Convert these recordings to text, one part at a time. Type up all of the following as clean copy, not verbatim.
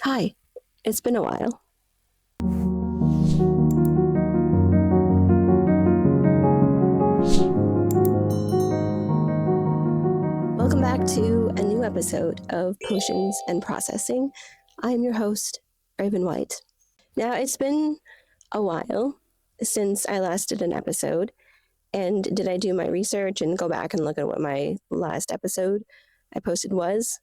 Hi, it's been a while. Welcome back to a new episode of Potions and Processing. I'm your host, Raven White. Now, it's been a while since I last did an episode, and did I do my research and go back and look at what my last episode I posted was?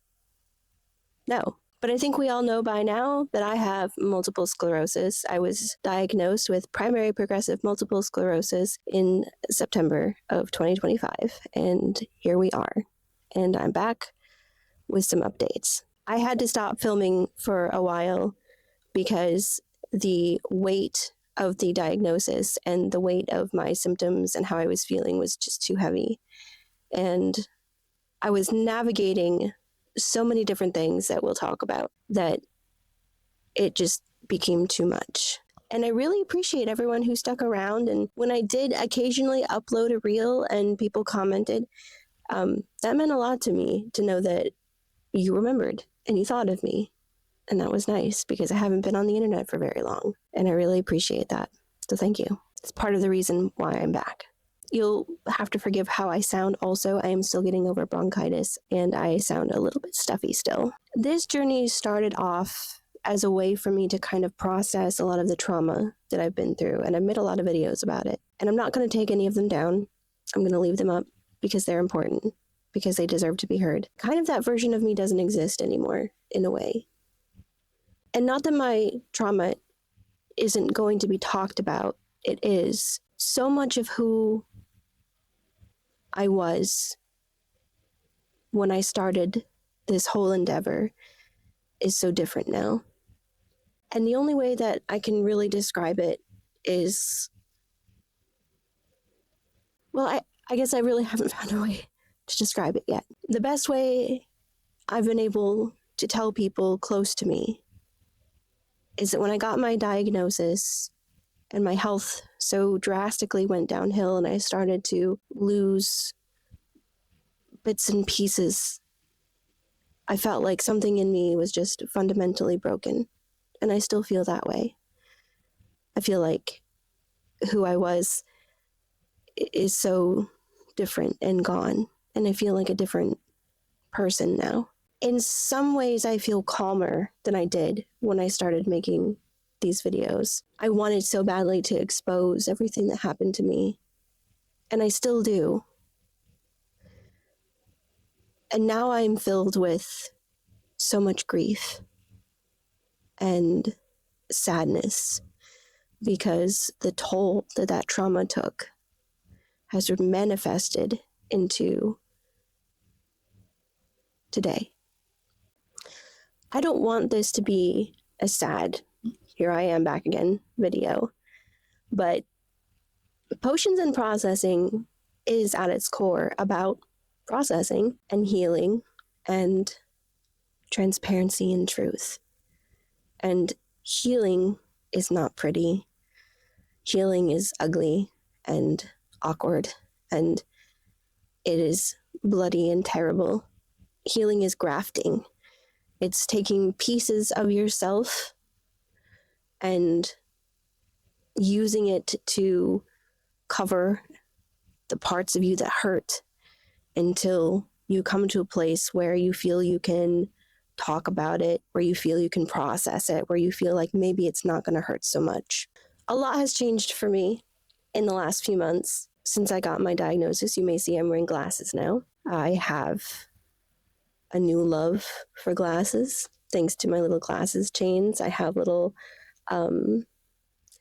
No. But I think we all know by now that I have multiple sclerosis. I was diagnosed with primary progressive multiple sclerosis in September of 2025, and here we are. And I'm back with some updates. I had to stop filming for a while because the weight of the diagnosis and the weight of my symptoms and how I was feeling was just too heavy. And I was navigating so many different things that we'll talk about that it just became too much. And I really appreciate everyone who stuck around. And when I did occasionally upload a reel and people commented, that meant a lot to me to know that you remembered and you thought of me. And that was nice because I haven't been on the internet for very long. And I really appreciate that. So thank you. It's part of the reason why I'm back. You'll have to forgive how I sound also. I am still getting over bronchitis and I sound a little bit stuffy still. This journey started off as a way for me to kind of process a lot of the trauma that I've been through. And I've made a lot of videos about it. And I'm not going to take any of them down. I'm going to leave them up because they're important, because they deserve to be heard. Kind of that version of me doesn't exist anymore, in a way. And not that my trauma isn't going to be talked about. It is. So much of who I was when I started this whole endeavor is so different now. And the only way that I can really describe it is, well, I guess I really haven't found a way to describe it yet. The best way I've been able to tell people close to me is that when I got my diagnosis and my health so drastically went downhill and I started to lose bits and pieces, I felt like something in me was just fundamentally broken. And I still feel that way. I feel like who I was is so different and gone. And I feel like a different person now. In some ways, I feel calmer than I did when I started making these videos. I wanted so badly to expose everything that happened to me. And I still do. And now I'm filled with so much grief and sadness because the toll that trauma took has manifested into today. I don't want this to be a sad, here I am back again video, but Potions and Processing is at its core about processing and healing and transparency and truth. And healing is not pretty. Healing is ugly and awkward, and it is bloody and terrible. Healing is grafting. It's taking pieces of yourself and using it to cover the parts of you that hurt until you come to a place where you feel you can talk about it, where you feel you can process it, where you feel like maybe it's not going to hurt so much. A lot has changed for me in the last few months since I got my diagnosis. You may see I'm wearing glasses now. I have a new love for glasses thanks to my little glasses chains. I have little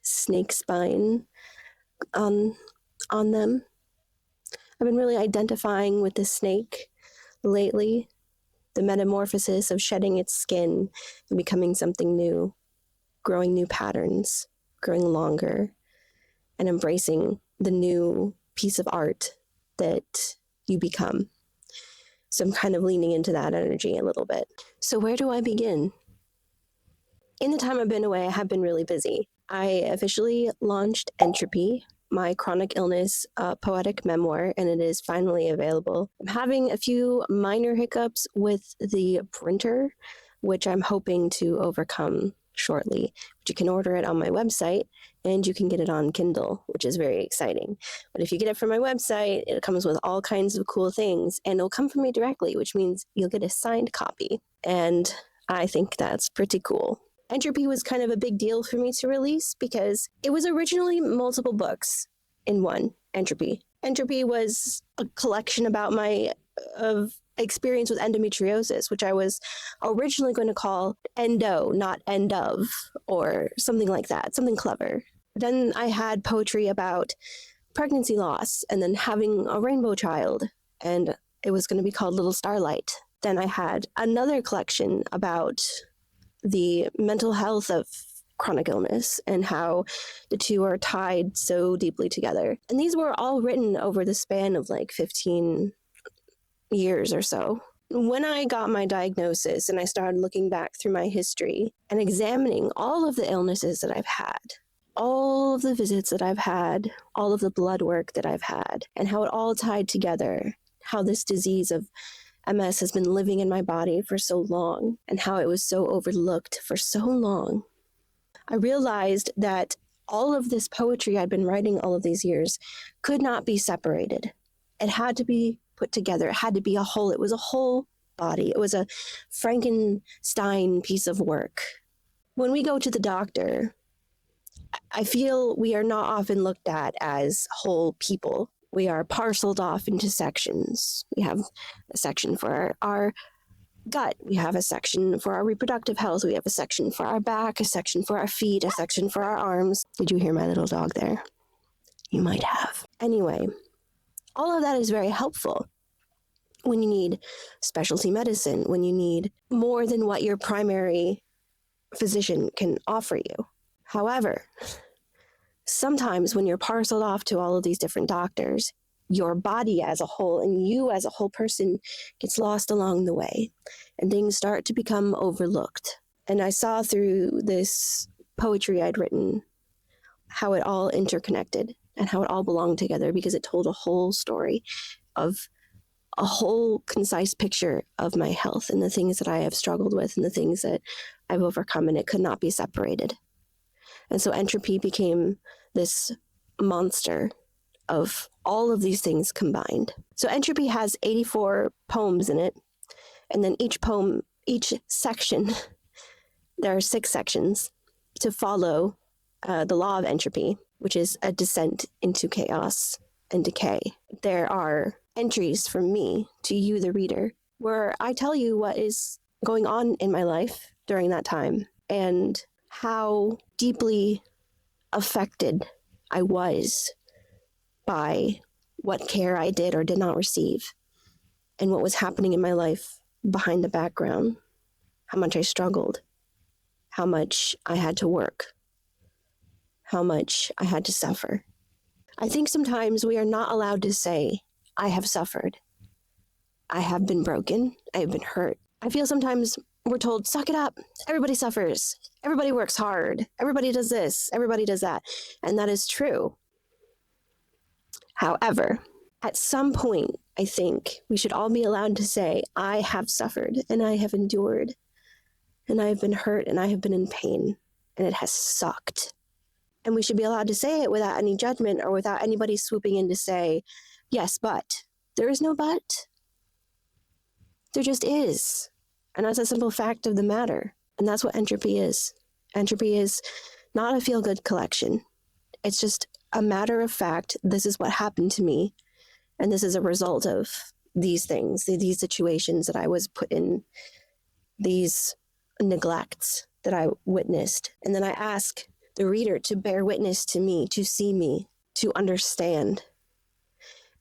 snake spine on them. I've been really identifying with the snake lately, the metamorphosis of shedding its skin and becoming something new, growing new patterns, growing longer, and embracing the new piece of art that you become. So I'm kind of leaning into that energy a little bit. So where do I begin? In the time I've been away, I have been really busy. I officially launched Entropy, my chronic illness poetic memoir, and it is finally available. I'm having a few minor hiccups with the printer, which I'm hoping to overcome shortly. But you can order it on my website and you can get it on Kindle, which is very exciting. But if you get it from my website, it comes with all kinds of cool things and it'll come from me directly, which means you'll get a signed copy. And I think that's pretty cool. Entropy was kind of a big deal for me to release because it was originally multiple books in one, Entropy. Entropy was a collection about my experience with endometriosis, which I was originally going to call Endo, not End of, or something like that, something clever. Then I had poetry about pregnancy loss and then having a rainbow child, and it was going to be called Little Starlight. Then I had another collection about the mental health of chronic illness and how the two are tied so deeply together. And these were all written over the span of like 15 years or so. When I got my diagnosis and I started looking back through my history and examining all of the illnesses that I've had, all of the visits that I've had, all of the blood work that I've had, and how it all tied together, how this disease of MS has been living in my body for so long, and how it was so overlooked for so long, I realized that all of this poetry I'd been writing all of these years could not be separated. It had to be put together. It had to be a whole. It was a whole body. It was a Frankenstein piece of work. When we go to the doctor, I feel we are not often looked at as whole people. We are parceled off into sections. We have a section for our gut. We have a section for our reproductive health. We have a section for our back, a section for our feet, a section for our arms. Did you hear my little dog there? You might have. Anyway, all of that is very helpful when you need specialty medicine, when you need more than what your primary physician can offer you. However, sometimes when you're parceled off to all of these different doctors, your body as a whole and you as a whole person gets lost along the way and things start to become overlooked. And I saw through this poetry I'd written how it all interconnected and how it all belonged together because it told a whole story of a whole concise picture of my health and the things that I have struggled with and the things that I've overcome, and it could not be separated. And so Entropy became this monster of all of these things combined. So Entropy has 84 poems in it, and then each section, there are 6 sections to follow the law of entropy, which is a descent into chaos and decay. There are entries from me to you, the reader, where I tell you what is going on in my life during that time and how deeply affected I was by what care I did or did not receive and what was happening in my life behind the background, how much I struggled, how much I had to work, how much I had to suffer. I think sometimes we are not allowed to say, I have suffered. I have been broken. I have been hurt. I feel sometimes we're told, suck it up. Everybody suffers. Everybody works hard. Everybody does this. Everybody does that. And that is true. However, at some point, I think we should all be allowed to say, I have suffered and I have endured and I have been hurt and I have been in pain and it has sucked. And we should be allowed to say it without any judgment or without anybody swooping in to say, yes, but. There is no but. There just is. And that's a simple fact of the matter. And that's what Entropy is. Entropy is not a feel-good collection. It's just a matter of fact. This is what happened to me. And this is a result of these things, these situations that I was put in, these neglects that I witnessed. And then I ask the reader to bear witness to me, to see me, to understand.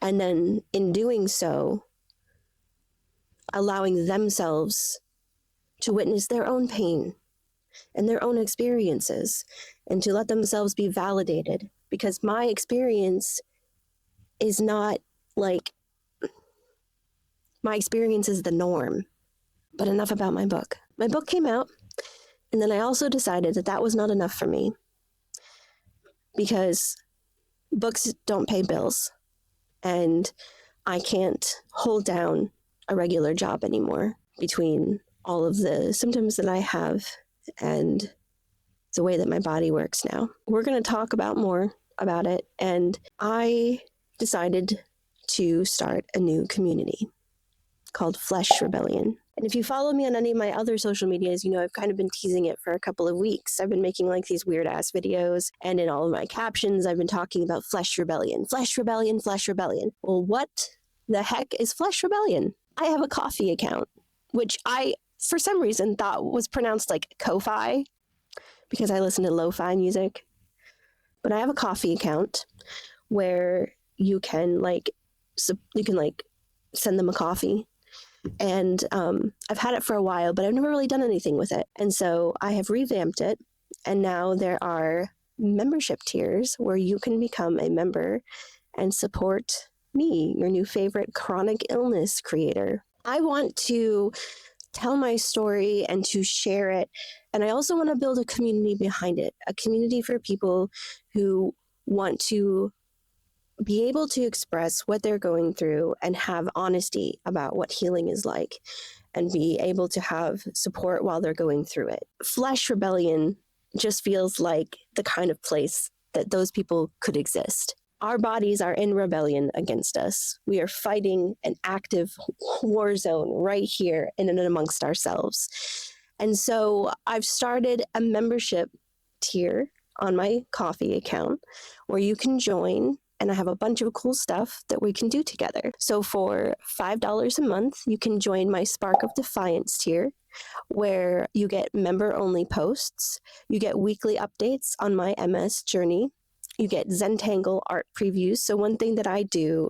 And then in doing so, allowing themselves to witness their own pain and their own experiences and to let themselves be validated, because my experience is not like, my experience is the norm. But enough about my book. My book came out, and then I also decided that that was not enough for me because books don't pay bills and I can't hold down a regular job anymore between all of the symptoms that I have and the way that my body works now. We're going to talk more about it, and I decided to start a new community called Flesh Rebellion. And if you follow me on any of my other social medias, you know I've kind of been teasing it for a couple of weeks. I've been making like these weird ass videos, and in all of my captions, I've been talking about Flesh Rebellion, Flesh Rebellion, Flesh Rebellion. Well, what the heck is Flesh Rebellion? I have a Ko-fi account, which I, for some reason, thought was pronounced like Ko-fi because I listen to lo-fi music. But I have a Ko-fi account where you can send them a coffee. And I've had it for a while, but I've never really done anything with it. And so I have revamped it. And now there are membership tiers where you can become a member and support me, your new favorite chronic illness creator. I want to tell my story and to share it. And I also want to build a community behind it, a community for people who want to be able to express what they're going through and have honesty about what healing is like and be able to have support while they're going through it. Flesh Rebellion just feels like the kind of place that those people could exist. Our bodies are in rebellion against us. We are fighting an active war zone right here in and amongst ourselves. And so I've started a membership tier on my Ko-fi account where you can join, and I have a bunch of cool stuff that we can do together. So for $5 a month, you can join my Spark of Defiance tier, where you get member-only posts, you get weekly updates on my MS journey, you get Zentangle art previews. So one thing that I do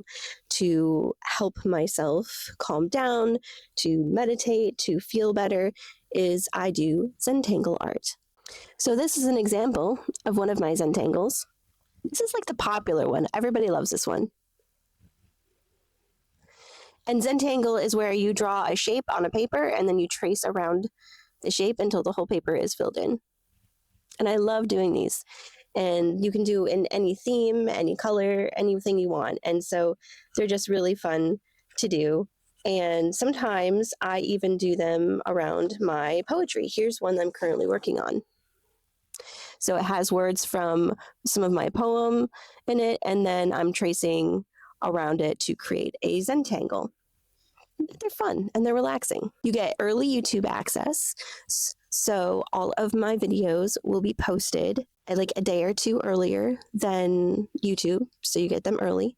to help myself calm down, to meditate, to feel better, is I do Zentangle art. So this is an example of one of my Zentangles. This is like the popular one. Everybody loves this one. And Zentangle is where you draw a shape on a paper and then you trace around the shape until the whole paper is filled in. And I love doing these. And you can do in any theme, any color, anything you want. And so they're just really fun to do. And sometimes I even do them around my poetry. Here's one I'm currently working on. So it has words from some of my poem in it, and then I'm tracing around it to create a Zentangle. They're fun and they're relaxing. You get early YouTube access. So all of my videos will be posted like a day or two earlier than YouTube. So you get them early.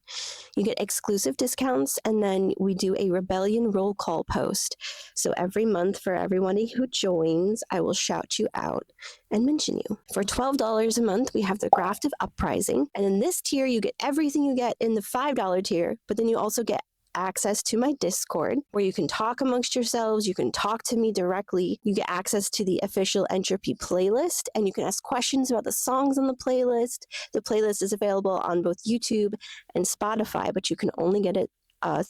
You get exclusive discounts, and then we do a Rebellion roll call post. So every month for everybody who joins, I will shout you out and mention you. For $12 a month, we have the Graft of Uprising. And in this tier, you get everything you get in the $5 tier, but then you also get access to my Discord where you can talk amongst yourselves, you can talk to me directly, you get access to the official Entropy playlist, and you can ask questions about the songs on the playlist. The playlist is available on both YouTube and Spotify, but you can only get it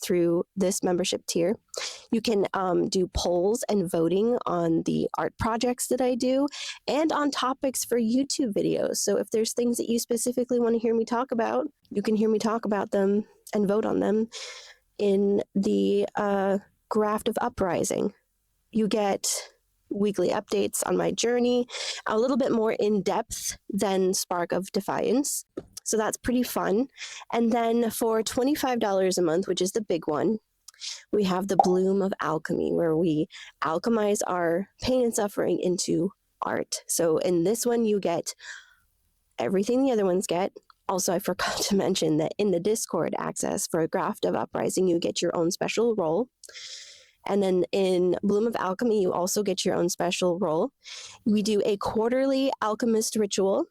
through this membership tier. You can do polls and voting on the art projects that I do and on topics for YouTube videos. So if there's things that you specifically want to hear me talk about, you can hear me talk about them and vote on them in the Graft of Uprising. You get weekly updates on my journey, a little bit more in depth than Spark of Defiance. So that's pretty fun. And then for $25 a month, which is the big one, we have the Bloom of Alchemy, where we alchemize our pain and suffering into art. So in this one, you get everything the other ones get. Also, I forgot to mention that in the Discord access for Graft of Uprising, you get your own special role. And then in Bloom of Alchemy, you also get your own special role. We do a quarterly alchemist ritual.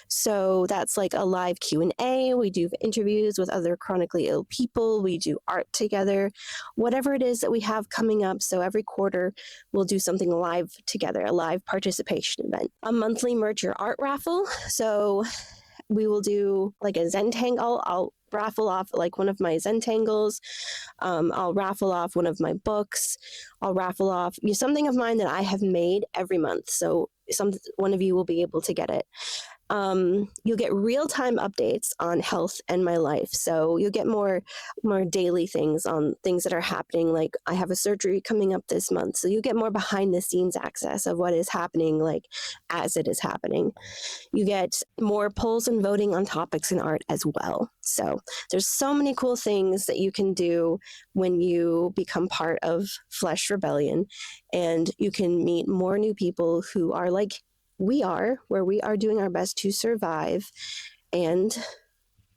So that's like a live Q&A. We do interviews with other chronically ill people. We do art together, whatever it is that we have coming up. So every quarter, we'll do something live together, a live participation event. A monthly merch or art raffle. So we will do like a Zentangle. I'll raffle off like one of my Zentangles. I'll raffle off one of my books. I'll raffle off something of mine that I have made every month. So one of you will be able to get it. you'll get real-time updates on health and my life. So you'll get more daily things on things that are happening. Like I have a surgery coming up this month. So you get more behind the scenes access of what is happening, like as it is happening. You get more polls and voting on topics in art as well. So there's so many cool things that you can do when you become part of Flesh Rebellion, and you can meet more new people who are like we are, where we are doing our best to survive and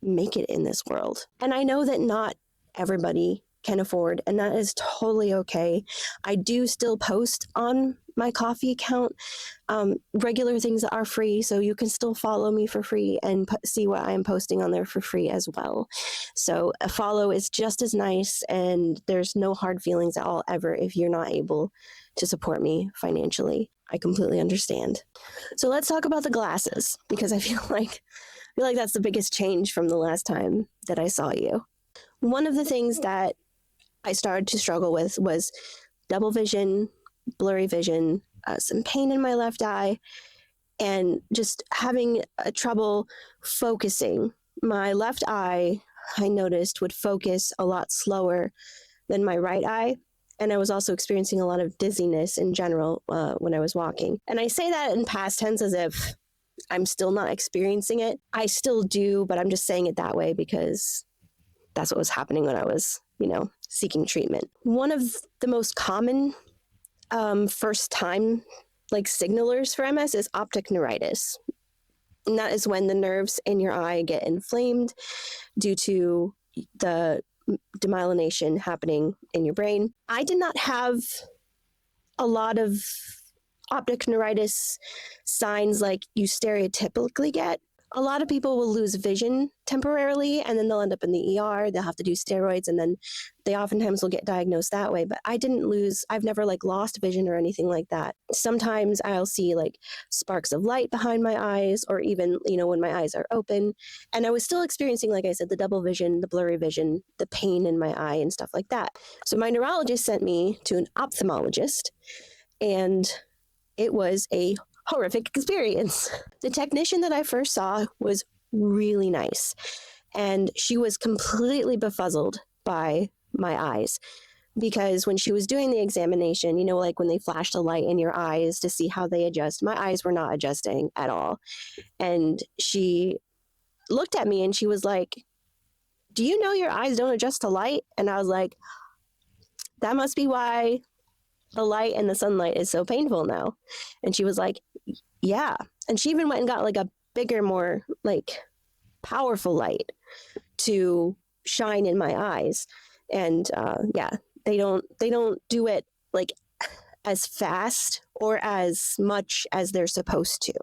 make it in this world. And I know that not everybody can afford, and that is totally okay. I do still post on my Ko-fi account regular things that are free, so you can still follow me for free and see what I am posting on there for free as well. So a follow is just as nice, and there's no hard feelings at all ever if you're not able to support me financially. I completely understand. So let's talk about the glasses, because I feel like that's the biggest change from the last time that I saw you. One of the things that I started to struggle with was double vision, blurry vision, some pain in my left eye, and just having trouble focusing. My left eye, I noticed, would focus a lot slower than my right eye. And I was also experiencing a lot of dizziness in general when I was walking. And I say that in past tense as if I'm still not experiencing it. I still do, but I'm just saying it that way because that's what was happening when I was, seeking treatment. One of the most common first time signalers for MS is optic neuritis. And that is when the nerves in your eye get inflamed due to the demyelination happening in your brain. I did not have a lot of optic neuritis signs like you stereotypically get. A lot of people will lose vision temporarily, and then they'll end up in the ER. They'll have to do steroids, and then they oftentimes will get diagnosed that way. But I've never lost vision or anything like that. Sometimes I'll see sparks of light behind my eyes, or even, when my eyes are open. And I was still experiencing, like I said, the double vision, the blurry vision, the pain in my eye and stuff like that. So my neurologist sent me to an ophthalmologist, and it was a horrific experience. The technician that I first saw was really nice, and she was completely befuddled by my eyes, because when she was doing the examination, when they flash the light in your eyes to see how they adjust, my eyes were not adjusting at all. And she looked at me and she was like, "Do you know your eyes don't adjust to light?" And I was like, "That must be why the light and the sunlight is so painful now." And she was like, "Yeah." And she even went and got a bigger, more powerful light to shine in my eyes. And they don't do it as fast or as much as they're supposed to.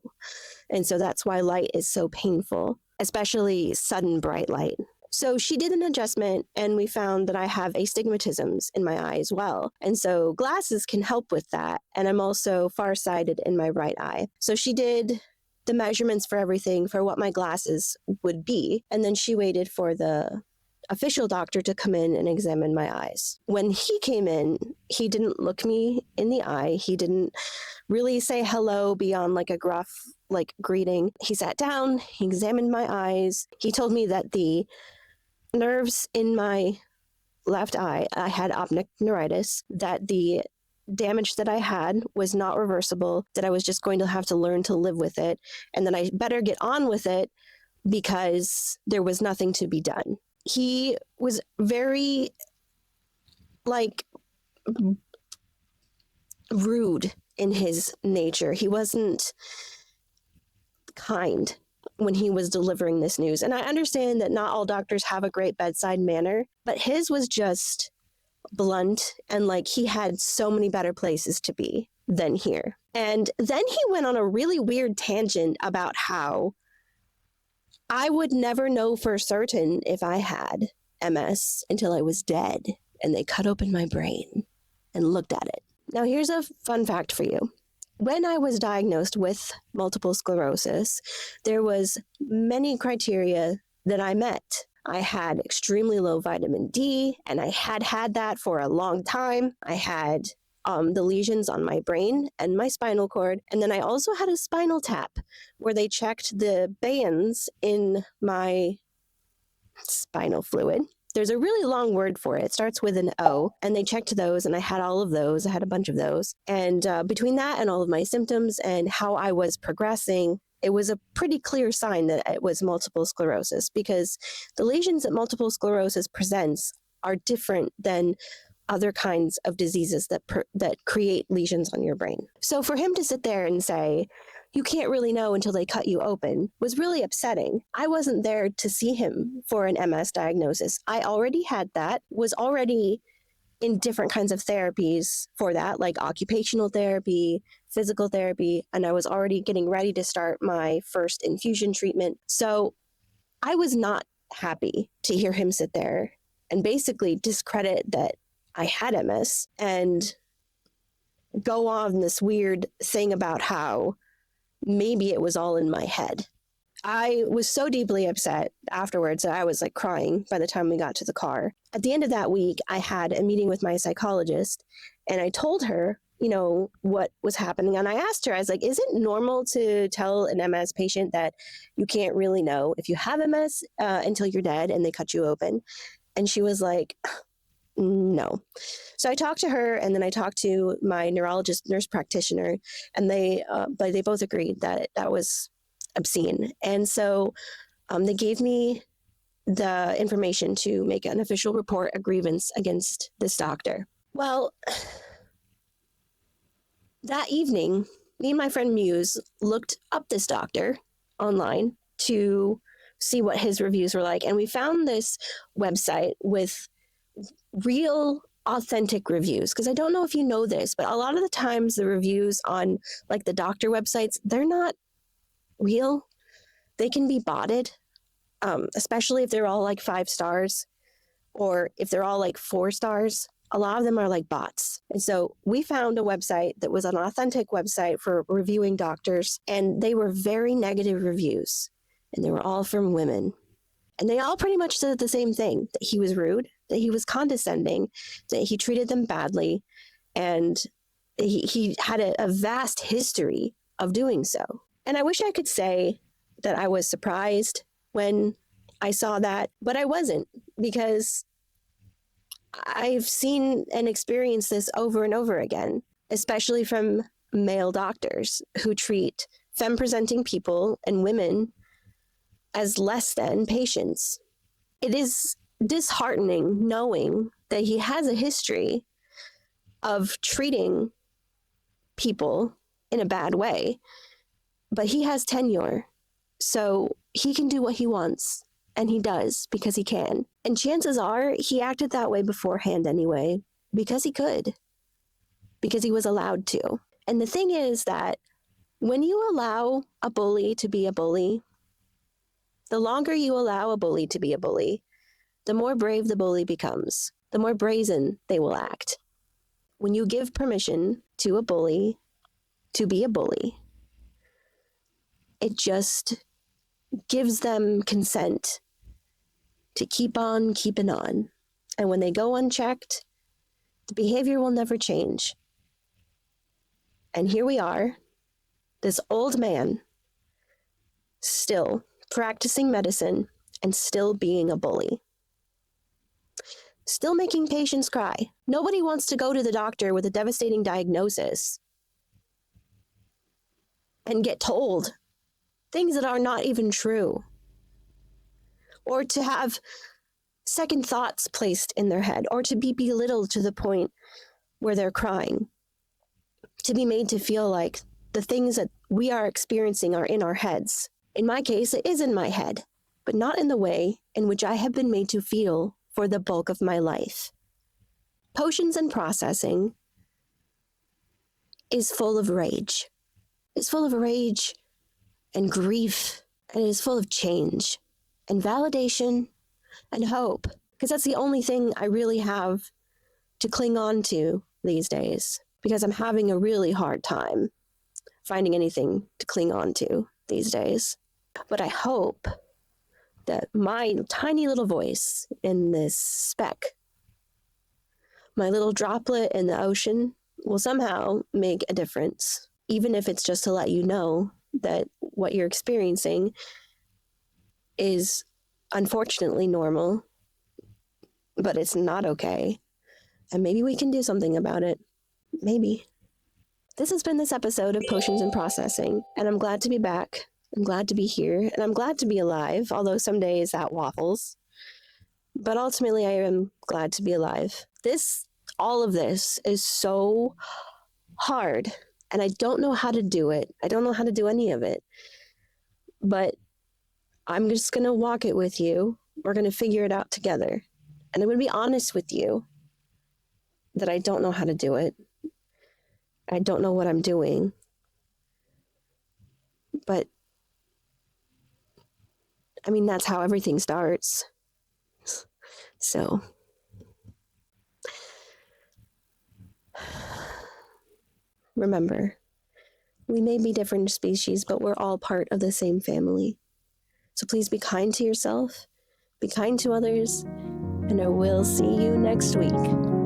And so that's why light is so painful, especially sudden bright light. So she did an adjustment, and we found that I have astigmatisms in my eye as well. And so glasses can help with that. And I'm also farsighted in my right eye. So she did the measurements for everything for what my glasses would be. And then she waited for the official doctor to come in and examine my eyes. When he came in, he didn't look me in the eye. He didn't really say hello beyond a gruff greeting. He sat down, he examined my eyes. He told me that the nerves in my left eye, I had optic neuritis, that the damage that I had was not reversible, that I was just going to have to learn to live with it, and that I better get on with it because there was nothing to be done. He was very rude in his nature. He wasn't kind when he was delivering this news. And I understand that not all doctors have a great bedside manner, but his was just blunt, and he had so many better places to be than here. And then he went on a really weird tangent about how I would never know for certain if I had MS until I was dead and they cut open my brain and looked at it. Now, here's a fun fact for you. When I was diagnosed with multiple sclerosis, there was many criteria that I met. I had extremely low vitamin D, and I had that for a long time. I had the lesions on my brain and my spinal cord. And then I also had a spinal tap where they checked the bands in my spinal fluid. There's a really long word for it. It starts with an O, and they checked those, and I had all of those. I had a bunch of those. And between that and all of my symptoms and how I was progressing, it was a pretty clear sign that it was multiple sclerosis, because the lesions that multiple sclerosis presents are different than other kinds of diseases that create lesions on your brain. So for him to sit there and say, you can't really know until they cut you open, was really upsetting. I wasn't there to see him for an MS diagnosis. I already had that, was already in different kinds of therapies for that, like occupational therapy, physical therapy, and I was already getting ready to start my first infusion treatment. So I was not happy to hear him sit there and basically discredit that I had MS and go on this weird thing about how maybe it was all in my head. I was so deeply upset afterwards that I was like crying by the time we got to the car. At the end of that week, I had a meeting with my psychologist, and I told her, what was happening. And I asked her, I was like, is it normal to tell an MS patient that you can't really know if you have MS until you're dead and they cut you open? And she was like, no. So I talked to her, and then I talked to my neurologist, nurse practitioner, and they both agreed that that was obscene. And so they gave me the information to make an official report, a grievance against this doctor. Well, that evening, me and my friend Muse looked up this doctor online to see what his reviews were like. And we found this website with real authentic reviews, because I don't know if you know this, but a lot of the times the reviews on like the doctor websites, they're not real. They can be botted, especially if they're all like 5 stars, or if they're all like 4 stars. A lot of them are like bots. And so we found a website that was an authentic website for reviewing doctors, and they were very negative reviews, and they were all from women. And they all pretty much said the same thing, that he was rude, that he was condescending, that he treated them badly, and he had a vast history of doing so. And I wish I could say that I was surprised when I saw that, but I wasn't, because I've seen and experienced this over and over again, especially from male doctors who treat femme-presenting people and women as less than patients. It is disheartening knowing that he has a history of treating people in a bad way, but he has tenure, so he can do what he wants, and he does because he can. And chances are he acted that way beforehand anyway, because he could, because he was allowed to. And the thing is that when you allow a bully to be a bully, the longer you allow a bully to be a bully, the more brave the bully becomes, the more brazen they will act. When you give permission to a bully to be a bully, it just gives them consent to keep on keeping on. And when they go unchecked, the behavior will never change. And here we are, this old man, still practicing medicine and still being a bully. Still making patients cry. Nobody wants to go to the doctor with a devastating diagnosis and get told things that are not even true, or to have second thoughts placed in their head, or to be belittled to the point where they're crying, to be made to feel like the things that we are experiencing are in our heads. In my case, it is in my head, but not in the way in which I have been made to feel for the bulk of my life. Potions and Processing is full of rage. It's full of rage and grief, and it is full of change and validation and hope, because that's the only thing I really have to cling on to these days, because I'm having a really hard time finding anything to cling on to these days. But I hope that my tiny little voice in this speck, my little droplet in the ocean will somehow make a difference, even if it's just to let you know that what you're experiencing is unfortunately normal, but it's not okay. And maybe we can do something about it. Maybe. This has been this episode of Potions and Processing, and I'm glad to be back. I'm glad to be here, and I'm glad to be alive, although some days that waffles. But ultimately, I am glad to be alive. All of this is so hard, and I don't know how to do it. I don't know how to do any of it. But I'm just going to walk it with you. We're going to figure it out together. And I'm going to be honest with you that I don't know how to do it. I don't know what I'm doing. But, I mean, that's how everything starts. So, remember, we may be different species, but we're all part of the same family. So please be kind to yourself, be kind to others, and I will see you next week.